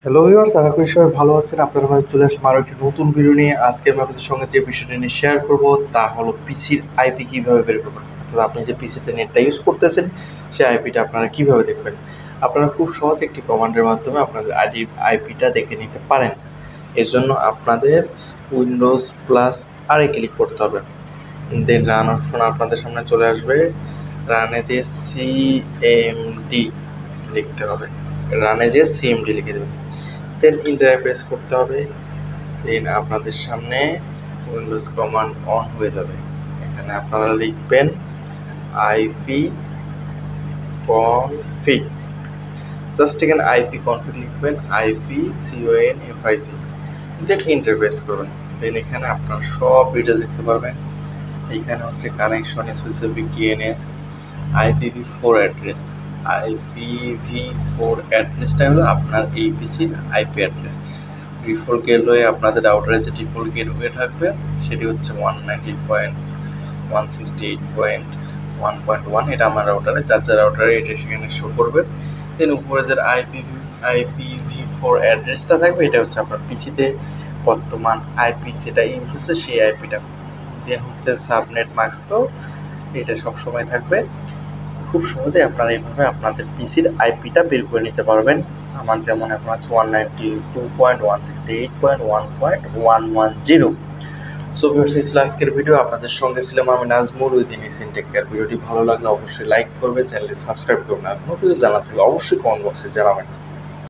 Hello viewers, আশা করি সবাই ভালো আছেন। আপনাদের মাঝে চলে আসলাম আরো একটি নতুন ভিডিও নিয়ে। আজকে আমি আপনাদের সঙ্গে যে বিষয়টা নিয়ে শেয়ার করব তা হলো পিসির আইপি কিভাবে বের করবেন। অর্থাৎ আপনি যে পিসিতে নেটটা ইউজ করতেছেন সেই আইপিটা আপনারা কিভাবে দেখবেন। আপনারা খুব সহজ একটি কমান্ডের মাধ্যমে আপনাদের আইপিটা দেখে নিতে পারেন। এর জন্য আপনাদের উইন্ডোজ প্লাস আরে ক্লিক করতে হবে। দেন রান অপশন আপনাদের সামনে চলে আসবে। রানেতে সিএমডি লিখতে হবে। রানে যে সিএমডি লিখে দেবেন, দেন ইন্টারে প্রেস করতে হবে। দেন আপনাদের সামনে উইন্ডোজ কমান্ড অন হয়ে যাবে। এখানে আপনারা লিখবেন আইপি কনফিগ। জাস্ট এখানে আইপি কনফিগ লিখবেন, আইপি CONFIG, দেন ইন্টার প্রেস করবেন। দেন এখানে আপনার সব ডিটেলস দেখতে পারবেন। এইখানে হচ্ছে connection specific DNS, IPv4 address. IPv4 অ্যাড্রেসটা হলো আপনার এই পিসির আইপি অ্যাড্রেস। ডিফল্ট গেটওয়ে আপনাদের রাউটারে যে ডিফল্ট গেটওয়ে থাকবে সেটি হচ্ছে 192.168.1.1। এটা আমার রাউটারে, যার যার রাউটারে এটা সেখানে শো করবে। দেন উপরে যে IPv4 অ্যাড্রেসটা থাকবে এটা হচ্ছে আপনার পিসিতে বর্তমান আইপি যেটা ইউজ হচ্ছে সেই আইপিটা। দেন হচ্ছে সাবনেট মাস্ক, তো এটা সবসময় থাকবে। খুব সহজে আপনারা এইভাবে আপনাদের পিসির আইপিটা বের করে নিতে পারবেন। আমার যেমন এখন আছে 192.168.1.110। সো ভিউয়ার্স, এই ছিল আজকের ভিডিও। আপনাদের সঙ্গে ছিলাম আমি নাজমুল উইদিন ইনটেক কেয়ার। ভিডিওটি ভালো লাগলে অবশ্যই লাইক করবেন, চ্যানেলটি সাবস্ক্রাইব করবেন। আর কোনো কিছু জানার থাকলে অবশ্যই কমেন্ট বক্সে জানাবেন।